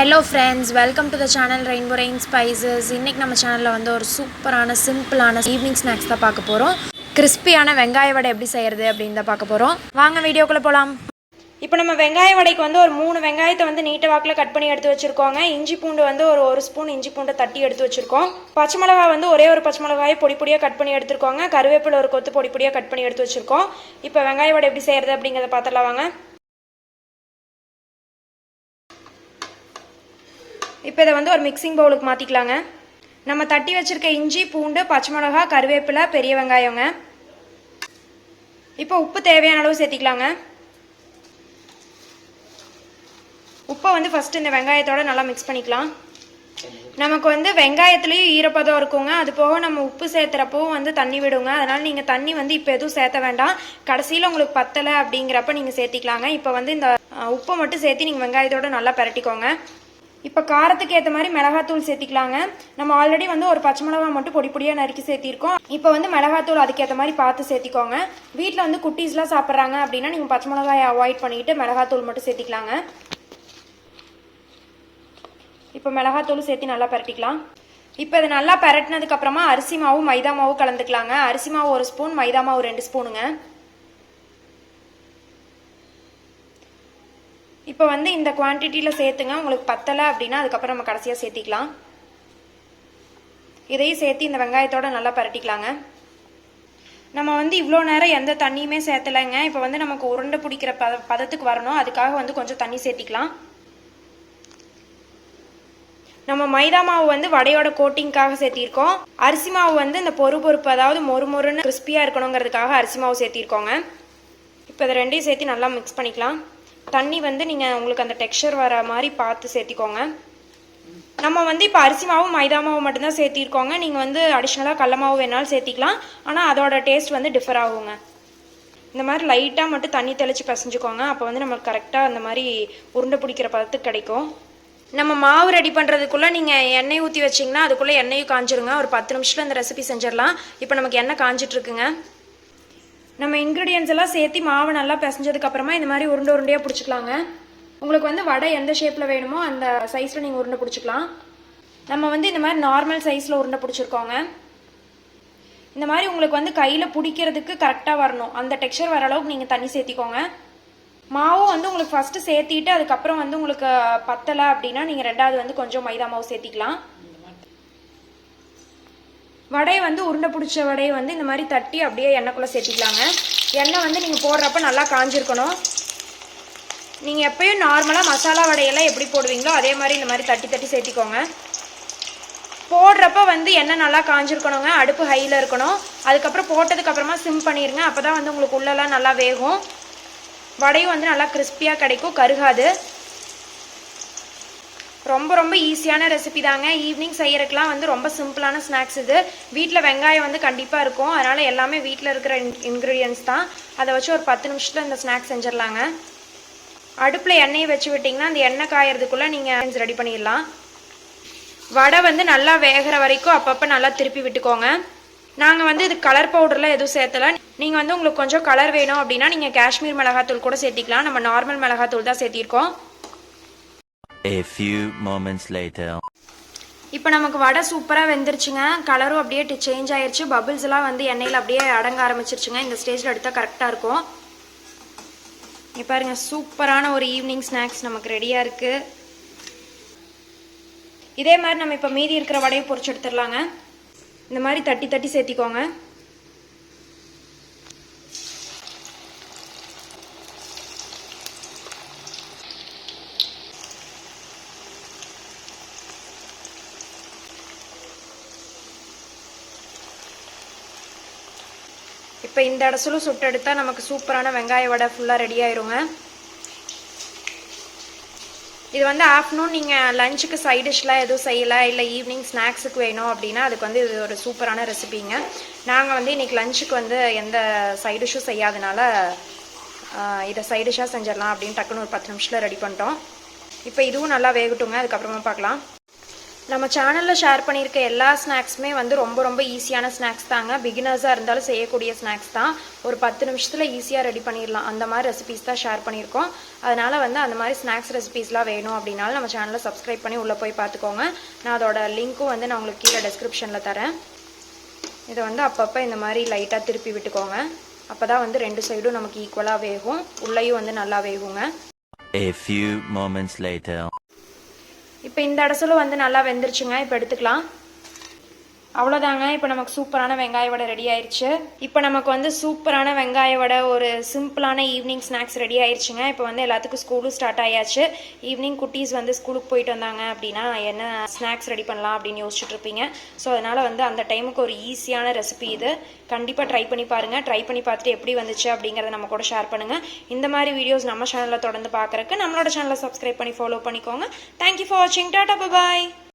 Hello friends, welcome to the channel Rainbow Rain Spices. இன்னைக்கு நம்ம சேனல்ல வந்து ஒரு சூப்பரான சிம்பிளான ஈவினிங் ஸ்நாக்ஸ் தான் பார்க்க போறோம். கிறிஸ்பியான வெங்காய வடை எப்படி செய்யறது அப்படினு தான் பார்க்க போறோம். வாங்க வீடியோக்குள்ள போலாம். இப்போ நம்ம வெங்காய வடைக்கு வந்து ஒரு 3 வெங்காயத்தை வந்து நீட்ட வாக்குல கட் பண்ணி எடுத்து வச்சிருக்கோங்க. இஞ்சி பூண்டு வந்து ஒரு ஸ்பூன் இஞ்சி பூண்டை தட்டி எடுத்து வச்சிருக்கோம். பச்சை மிளகாய் வந்து ஒரே ஒரு பச்சை மிளகாயை பொடி பொடியா கட் பண்ணி எடுத்துருக்கோங்க. கருவேப்பிலை ஒரு கொத்து பொடி பொடியா கட் பண்ணி எடுத்து வச்சிருக்கோம். இப்போ வெங்காய வடை எப்படி செய்யறது அப்படிங்கறத பார்த்தலாம் வாங்க. இப்போ இதை வந்து ஒரு மிக்சிங் பவுலுக்கு மாற்றிக்கலாங்க. நம்ம தட்டி வச்சுருக்க இஞ்சி பூண்டு பச்சை மிளகா கருவேப்பிலை பெரிய வெங்காயங்க. இப்போ உப்பு தேவையான அளவு சேர்த்திக்கலாங்க. உப்பை வந்து ஃபஸ்ட்டு இந்த வெங்காயத்தோடு நல்லா மிக்ஸ் பண்ணிக்கலாம். நமக்கு வந்து வெங்காயத்துலேயும் ஈரப்பதம் இருக்குங்க. அது போக நம்ம உப்பு சேர்த்துறப்போ வந்து தண்ணி விடுங்க. அதனால் நீங்கள் தண்ணி வந்து இப்போ எதுவும் சேர்த்த வேண்டாம். கடைசியில் உங்களுக்கு பத்தலை அப்படிங்கிறப்ப நீங்கள் சேர்த்திக்கலாங்க. இப்போ வந்து இந்த உப்பை மட்டும் சேர்த்து நீங்கள் வெங்காயத்தோடு நல்லா பரட்டிக்கோங்க. இப்போ காரத்துக்கு ஏற்ற மாதிரி மிளகாத்தூள் சேர்த்திக்கலாங்க. நம்ம ஆல்ரெடி வந்து ஒரு பச்சை மிளகா மட்டும் பொடி பொடியாக நறுக்கி சேர்த்திருக்கோம். இப்போ வந்து மிளகாத்தூள் அதுக்கேற்ற மாதிரி பார்த்து சேர்த்திக்கோங்க. வீட்டில் வந்து குட்டீஸ்லாம் சாப்பிட்றாங்க அப்படின்னா நீங்கள் பச்சை மிளகாயை அவாய்ட் பண்ணிட்டு மிளகாத்தூள் மட்டும் சேர்த்திக்கலாங்க. இப்போ மிளகாத்தூள் சேர்த்து நல்லா பரட்டிக்கலாம். இப்போ இதை நல்லா பரட்டினதுக்கு அப்புறமா அரிசி மாவு மைதா மாவு கலந்துக்கலாங்க. அரிசி மாவு 1 ஸ்பூன், மைதா மாவு 2 ஸ்பூனுங்க. இப்போ வந்து இந்த குவான்டிட்டியில் சேர்த்துங்க. உங்களுக்கு பத்தலை அப்படின்னா அதுக்கப்புறம் நம்ம கடைசியாக சேர்த்திக்கலாம். இதையும் சேர்த்து இந்த வெங்காயத்தோடு நல்லா பரட்டிக்கலாங்க. நம்ம வந்து இவ்வளோ நேரம் எந்த தண்ணியுமே சேர்த்தலைங்க. இப்போ வந்து நமக்கு உருண்டை பிடிக்கிற பதத்துக்கு வரணும். அதுக்காக வந்து கொஞ்சம் தண்ணி சேர்த்திக்கலாம். நம்ம மைதா மாவு வந்து வடையோட கோட்டிங்காக சேர்த்திருக்கோம். அரிசி மாவு வந்து இந்த பொறுப்பு அதாவது மொறுன்னு கிறிஸ்பியாக இருக்கணுங்கிறதுக்காக அரிசி மாவு சேர்த்திருக்கோங்க. இப்போ இதை ரெண்டையும் சேர்த்து நல்லா மிக்ஸ் பண்ணிக்கலாம். தண்ணி வந்து நீங்கள் உங்களுக்கு அந்த டெக்ஸ்சர் வர மாதிரி பார்த்து சேர்த்திக்கோங்க. நம்ம வந்து இப்போ அரிசி மாவு மைதா மாவு மட்டும்தான் சேர்த்திருக்கோங்க. நீங்கள் வந்து அடிஷ்னலாக கடல மாவு வேணாலும் சேர்த்திக்கலாம். ஆனால் அதோட டேஸ்ட் வந்து டிஃபர் ஆகுங்க. இந்த மாதிரி லைட்டாக மட்டும் தண்ணி தெளித்து பிசைஞ்சுக்கோங்க. அப்போ வந்து நம்மளுக்கு கரெக்டாக அந்த மாதிரி உருண்டை பிடிக்கிற பதத்துக்கு கிடைக்கும். நம்ம மாவு ரெடி பண்ணுறதுக்குள்ளே நீங்கள் எண்ணெய் ஊற்றி வச்சிங்கன்னா அதுக்குள்ளே எண்ணெயும் காஞ்சிருங்க. ஒரு 10 நிமிஷத்தில் இந்த ரெசிபி செஞ்சிடலாம். இப்போ நமக்கு எண்ணெய் காஞ்சிட்ருக்குங்க. நம்ம இன்க்ரீடியன்ஸ் எல்லாம் சேர்த்து மாவு நல்லா பிசைஞ்சதுக்கப்புறமா இந்த மாதிரி உருண்டையாக பிடிச்சிக்கலாங்க. உங்களுக்கு வந்து வடை எந்த ஷேப்பில் வேணுமோ அந்த சைஸில் நீங்கள் உருண்டை பிடிச்சிக்கலாம். நம்ம வந்து இந்த மாதிரி நார்மல் சைஸில் உருண்டை பிடிச்சிருக்கோங்க. இந்த மாதிரி உங்களுக்கு வந்து கையில் பிடிக்கிறதுக்கு கரெக்டாக வரணும். அந்த டெக்ஸ்சர் வர அளவுக்கு நீங்கள் தண்ணி சேர்த்திக்கோங்க. மாவும் வந்து உங்களுக்கு ஃபஸ்ட்டு சேர்த்திட்டு அதுக்கப்புறம் வந்து உங்களுக்கு பத்தலை அப்படின்னா நீங்கள் ரெண்டாவது வந்து கொஞ்சம் மைதா மாவு சேர்த்திக்கலாம். வடையை வந்து உருண்டை பிடிச்ச வடையை வந்து இந்த மாதிரி தட்டி அப்படியே எண்ணெய்க்குள்ளே சேர்த்திக்கலாங்க. எண்ணெய் வந்து நீங்கள் போடுறப்ப நல்லா காஞ்சிருக்கணும். நீங்கள் எப்பயும் நார்மலாக மசாலா வடையெல்லாம் எப்படி போடுவீங்களோ அதே மாதிரி இந்த மாதிரி தட்டி தட்டி சேர்த்திக்கோங்க. போடுறப்ப வந்து எண்ணெய் நல்லா காஞ்சிருக்கணுங்க. அடுப்பு ஹையில் இருக்கணும். அதுக்கப்புறம் போட்டதுக்கப்புறமா சிம் பண்ணிடுங்க. அப்போ தான் வந்து உங்களுக்கு உள்ளெல்லாம் நல்லா வேகும். வடையும் வந்து நல்லா கிறிஸ்பியாக கிடைக்கும், கருகாது. ரொம்ப ஈஸியான ரெசிபி தாங்க. ஈவினிங் செய்யறதுக்குலாம் வந்து ரொம்ப சிம்பிளான ஸ்நாக்ஸ் இது. வீட்டில் வெங்காயம் வந்து கண்டிப்பாக இருக்கும். அதனால் எல்லாமே வீட்டில் இருக்கிற இன்க்ரீடியன்ஸ் தான். அதை வச்சு ஒரு 10 நிமிஷத்தில் இந்த ஸ்நாக்ஸ் செஞ்சிடலாங்க. அடுப்பில் எண்ணெயை வச்சு விட்டிங்கன்னா அந்த எண்ணெய் காயறதுக்குள்ளே நீங்கள் ரெடி பண்ணிடலாம். வடை வந்து நல்லா வேகிற வரைக்கும் அப்பப்போ நல்லா திருப்பி விட்டுக்கோங்க. நாங்கள் வந்து இது கலர் பவுடர்லாம் எதுவும் சேர்த்தலை. நீங்கள் வந்து உங்களுக்கு கொஞ்சம் கலர் வேணும் அப்படின்னா நீங்கள் காஷ்மீர் மிளகாத்தூள் கூட சேர்த்திக்கலாம். நம்ம நார்மல் மிளகாத்தூள் தான் சேர்த்திருக்கோம். A few moments later. இப்போ நமக்கு வடை சூப்பராக வெந்துருச்சுங்க. கலரும் அப்படியே சேஞ்ச் ஆயிடுச்சு. பபிள்ஸ் எல்லாம் வந்து எண்ணெயில் அப்படியே அடங்க ஆரம்பிச்சிருச்சுங்க. இந்த ஸ்டேஜில் எடுத்தால் கரெக்டாக இருக்கும். இப்போ பாருங்க, சூப்பரான ஒரு ஈவினிங் ஸ்நாக்ஸ் நமக்கு ரெடியாக இருக்குது. இதே மாதிரி நம்ம இப்போ மீதி இருக்கிற வடையை பொரிச்சு எடுத்துடலாங்க. இந்த மாதிரி தட்டி தட்டி சேர்த்திக்கோங்க. இப்போ இந்த இடசுலும் சுட்டு எடுத்தால் நமக்கு சூப்பரான வெங்காய வடை ஃபுல்லாக ரெடி ஆயிருங்க. இது வந்து ஆஃப்டர்நூன் நீங்கள் லஞ்சுக்கு சைட் டிஷ்லாம் எதுவும் செய்யலை, இல்லை ஈவினிங் ஸ்நாக்ஸுக்கு வேணும் அப்படின்னா அதுக்கு வந்து இது ஒரு சூப்பரான ரெசிபிங்க. நாங்கள் வந்து இன்றைக்கி லஞ்சுக்கு வந்து எந்த சைட் டிஷ்ஷும் செய்யாதனால இதை சைட் டிஷ்ஷாக செஞ்சிடலாம் அப்படின்னு டக்குன்னு ஒரு 10 நிமிஷத்தில் ரெடி பண்ணிட்டோம். இப்போ இதுவும் நல்லா வேகட்டுங்க. அதுக்கப்புறமா பார்க்கலாம். நம்ம சேனலில் ஷேர் பண்ணியிருக்க எல்லா ஸ்நாக்ஸுமே வந்து ரொம்ப ரொம்ப ஈஸியான ஸ்நாக்ஸ் தாங்க. பிகினர்ஸாக இருந்தாலும் செய்யக்கூடிய ஸ்நாக்ஸ் தான். ஒரு 10 நிமிஷத்தில் ஈஸியாக ரெடி பண்ணிடலாம். அந்த மாதிரி ரெசிபீஸ் தான் ஷேர் பண்ணியிருக்கோம். அதனால் வந்து அந்த மாதிரி ஸ்நாக்ஸ் ரெசிபீஸ்லாம் வேணும் அப்படின்னாலும் நம்ம சேனலை சப்ஸ்கிரைப் பண்ணி உள்ளே போய் பார்த்துக்கோங்க. நான் அதோட லிங்க்கும் வந்து நான் உங்களுக்கு கீழே டிஸ்கிரிப்ஷனில் தரேன். இதை வந்து அப்பப்போ இந்த மாதிரி லைட்டாக திருப்பி விட்டுக்கோங்க. அப்போ தான் வந்து 2 சைடும் நமக்கு ஈக்குவலாக வேகும். உள்ளேயும் வந்து நல்லா வேகுங்க. A few moments later. இப்போ இந்த அடசலும் வந்து நல்லா வெந்துருச்சுங்க. இப்போ எடுத்துக்கலாம். அவ்வளோதாங்க. இப்போ நமக்கு சூப்பரான வெங்காய வடை ரெடி ஆயிடுச்சு. இப்போ நமக்கு வந்து சூப்பரான வெங்காய வடை ஒரு சிம்பிளான ஈவினிங் ஸ்நாக்ஸ் ரெடி ஆயிடுச்சுங்க. இப்போ வந்து எல்லாத்துக்கும் ஸ்கூலும் ஸ்டார்ட் ஆயாச்சு. ஈவினிங் குட்டீஸ் வந்து ஸ்கூலுக்கு போயிட்டு வந்தாங்க அப்படின்னா என்ன ஸ்நாக்ஸ் ரெடி பண்ணலாம் அப்படின்னு யோசிச்சுட்டு இருப்பீங்க. ஸோ அதனால் வந்து அந்த டைமுக்கு ஒரு ஈஸியான ரெசிபி இது. கண்டிப்பாக ட்ரை பண்ணி பாருங்கள். ட்ரை பண்ணி பார்த்துட்டு எப்படி வந்துச்சு அப்படிங்கிறத நம்ம கூட ஷேர் பண்ணுங்கள். இந்த மாதிரி வீடியோஸ் நம்ம சேனலில் தொடர்ந்து பார்க்குறக்கு நம்மளோட சேனலை சப்ஸ்கிரைப் பண்ணி ஃபாலோ பண்ணிக்கோங்க. தேங்க்யூ ஃபார் வாட்சிங். டாடா பாய்.